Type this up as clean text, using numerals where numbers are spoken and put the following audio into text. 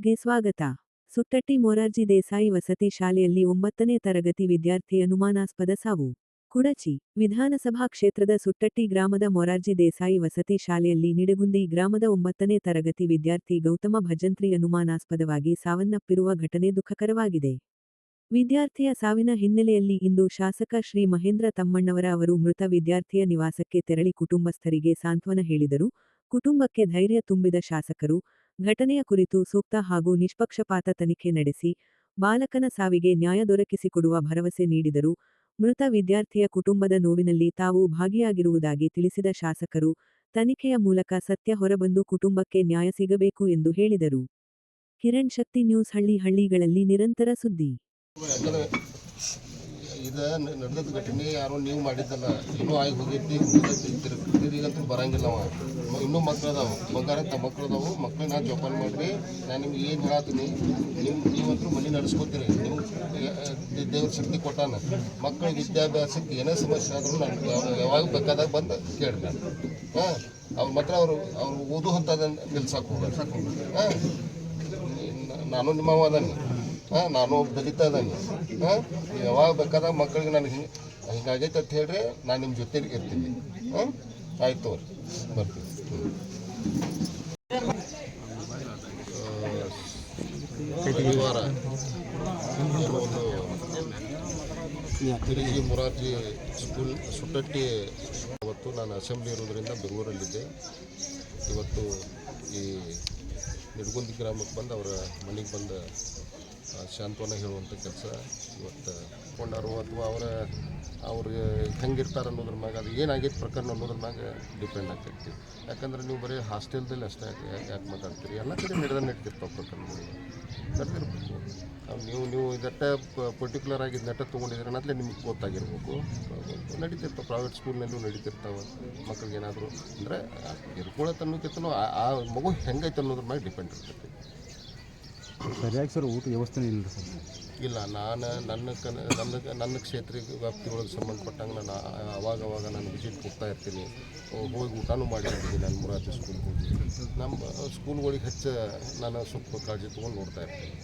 ನ್ಯೂಸ್ಗೆ ಸ್ವಾಗತ. ಸುಟ್ಟಟ್ಟಿ ಮೊರಾರ್ಜಿ ದೇಸಾಯಿ ವಸತಿ ಶಾಲೆಯಲ್ಲಿ 9ನೇ ತರಗತಿ ವಿದ್ಯಾರ್ಥಿ ಅನುಮಾನಾಸ್ಪದ ಸಾವು. ಕುಡಚಿ ವಿಧಾನಸಭಾ ಕ್ಷೇತ್ರದ ಸುಟ್ಟಟ್ಟಿ ಗ್ರಾಮದ ಮೊರಾರ್ಜಿ ದೇಸಾಯಿ ವಸತಿ ಶಾಲೆಯಲ್ಲಿ ನಿಡಗುಂದಿ ಗ್ರಾಮದ 9ನೇ ತರಗತಿ ವಿದ್ಯಾರ್ಥಿ ಗೌತಮ ಭಜಂತ್ರಿ ಅನುಮಾನಾಸ್ಪದವಾಗಿ ಸಾವನ್ನಪ್ಪಿರುವ ಘಟನೆ ದುಃಖಕರವಾಗಿದೆ. ವಿದ್ಯಾರ್ಥಿಯ ಸಾವಿನ ಹಿನ್ನೆಲೆಯಲ್ಲಿ ಇಂದು ಶಾಸಕ ಶ್ರೀ ಮಹೇಂದ್ರ ತಮ್ಮಣ್ಣವರ ಅವರು ಮೃತ ವಿದ್ಯಾರ್ಥಿಯ ನಿವಾಸಕ್ಕೆ ತೆರಳಿ ಕುಟುಂಬಸ್ಥರಿಗೆ ಸಾಂತ್ವನ ಹೇಳಿದರು. ಕುಟುಂಬಕ್ಕೆ ಧೈರ್ಯ ತುಂಬಿದ ಶಾಸಕರು, ಘಟನೆಯ ಕುರಿತು ಸೂಕ್ತ ಹಾಗೂ ನಿಷ್ಪಕ್ಷಪಾತ ತನಿಖೆ ನಡೆಸಿ, ಬಾಲಕನ ಸಾವಿಗೆ ನ್ಯಾಯ ದೊರಕಿಸಿಕೊಡುವ ಭರವಸೆ ನೀಡಿದರು. ಮೃತ ವಿದ್ಯಾರ್ಥಿಯ ಕುಟುಂಬದ ನೋವಿನಲ್ಲಿ ತಾವು ಭಾಗಿಯಾಗಿರುವುದಾಗಿ ತಿಳಿಸಿದ ಶಾಸಕರು, ತನಿಖೆಯ ಮೂಲಕ ಸತ್ಯ ಹೊರಬಂದು ಕುಟುಂಬಕ್ಕೆ ನ್ಯಾಯ ಸಿಗಬೇಕು ಎಂದು ಹೇಳಿದರು. ಕಿರಣ್ ಶಕ್ತಿ ನ್ಯೂಸ್. ಹಳ್ಳಿಗಳಲ್ಲಿ ನಿರಂತರ ಸುದ್ದಿ. ಇದು ನಡೆದ ಘಟನೆ ಯಾರೋ ನೀವು ಮಾಡಿದ್ದಲ್ಲ, ಇನ್ನೂ ಆಗಿ ಹೋಗೈತಿ. ಈಗಂತೂ ಬರಂಗಿಲ್ಲ. ಇನ್ನೂ ಮಕ್ಳು ಅದಾವೆ, ಬಂಗಾರಂತ ಮಕ್ಳು ಅದಾವು. ಮಕ್ಳು ನಾನು ಜೋಪಾನ ಮಾಡಿರಿ. ನಾನು ನಿಮ್ಗೆ ಏನು ಹೇಳತ್ತೀನಿ, ನೀವಂತೂ ಮನೆ ನಡೆಸ್ಕೊತೀರಿ. ನಿಮ್ಮ ದೇವ್ರ ಶಕ್ತಿ ಕೊಟ್ಟಾನ. ಮಕ್ಕಳ ವಿದ್ಯಾಭ್ಯಾಸಕ್ಕೆ ಏನೇ ಸಮಸ್ಯೆ ಆದರೂ ನಾನು ಯಾವಾಗ ಬೇಕಾದಾಗ ಬಂದು ಕೇಳಿ ನಾನು ಅವ್ರ ಮಾತ್ರ ಅವ್ರು ಓದು ಹಂತದ ನಿಲ್ಸಕ್ಕೆ ಹೋಗ್ಬೇಕು. ನಾನು ನಿಮ್ಮವ ಅದಾನೆ, ನಾನು ದಲಿತ ಅದಾನೆ. ಯಾವಾಗ ಬೇಕಾದಾಗ ಮಕ್ಕಳಿಗೆ ನಾನು ಹಿಂಗಾಗೈತೆ ಅಂತ ಹೇಳ್ರಿ, ನಾನು ನಿಮ್ಮ ಜೊತೆ ಇರ್ತೀನಿ. ಆಯ್ತು ಬರ್ತೀವಿ. ಶನಿವಾರ ಒಂದು ತಿರುಗಿ ಮೊರಾರ್ಜಿ ಸ್ಕೂಲ್ ಸುಟ್ಟಟ್ಟಿ. ಅವತ್ತು ನಾನು ಅಸೆಂಬ್ಲಿ ಇರೋದರಿಂದ ಬೆಂಗಳೂರಲ್ಲಿದ್ದೆ. ಇವತ್ತು ಈ ನಿಡಗುಂದಿ ಗ್ರಾಮಕ್ಕೆ ಬಂದು ಅವರ ಮನೆಗೆ ಬಂದು ಸಾಂತ್ವನ ಹೇಳುವಂಥ ಕೆಲಸ ಇವತ್ತು ಕೊಂಡರು. ಅಥವಾ ಅವ್ರಿಗೆ ಹೆಂಗಿರ್ತಾರೆ ಅನ್ನೋದ್ರ ಮ್ಯಾಗ, ಅದು ಏನಾಗೈತೆ ಪ್ರಕರಣ ಅನ್ನೋದ್ರ ಮ್ಯಾಗ ಡಿಪೆಂಡ್ ಆಗ್ತೈತಿ. ಯಾಕಂದ್ರೆ ನೀವು ಬರೀ ಹಾಸ್ಟೆಲ್ದಲ್ಲಿ ಅಷ್ಟೇ ಯಾಕೆ ಮಾತಾಡ್ತೀರಿ, ಎಲ್ಲ ಕಡೆ ನಡೀತಿರ್ತಾವೆ ಪ್ರಕರಣಗಳು, ನಡೆದಿರ್ಬೇಕು. ನೀವು ಇದಟ್ಟ ಪರ್ಟಿಕ್ಯುಲರ್ ಆಗಿ ಇದನ್ನೆಟ್ಟ ತೊಗೊಂಡಿದ್ರೆ ಅನ್ನೋದ್ಲೇ ನಿಮ್ಗೆ ಗೊತ್ತಾಗಿರ್ಬೇಕು. ನಡೀತಿರ್ತಾವೆ, ಪ್ರೈವೇಟ್ ಸ್ಕೂಲ್ನಲ್ಲೂ ನಡೀತಿರ್ತಾವೆ. ಮಕ್ಳಿಗೆ ಏನಾದರೂ ಅಂದರೆ ಇರ್ಕೊಳ್ಳೋದು ಅನ್ನೋಕ್ಕಿಂತನೂ ಆ ಮಗು ಹೆಂಗೈತೆ ಅನ್ನೋದ್ರ ಮ್ಯಾಗ ಡಿಪೆಂಡ್ ಇರ್ತೈತಿ. ಸರಿಯಾಗಿ ಸರ್ ಊಟ ವ್ಯವಸ್ಥೆ ಇಲ್ಲ ಸರ್. ಇಲ್ಲ, ನಾನು ನನ್ನ ಕ್ಷೇತ್ರ ವ್ಯಾಪ್ತಿಗಳಿಗೆ ಸಂಬಂಧಪಟ್ಟಂಗೆ ನಾನು ಅವಾಗ ನಾನು ವಿಸಿಟ್ ಹೋಗ್ತಾ ಇರ್ತೀನಿ. ಹೋಗಿ ಊಟನೂ ಮಾಡಿರ್ತೀನಿ. ನಾನು ಮೊರಾರ್ಜಿ ಸ್ಕೂಲ್ಗೆ ಹೋಗಿ ನಮ್ಮ ಸ್ಕೂಲ್ಗಳಿಗೆ ಹೆಚ್ಚು ನಾನು ಸ್ವಲ್ಪ ಕಾಳಜಿ ತೊಗೊಂಡು ನೋಡ್ತಾ ಇರ್ತೀನಿ.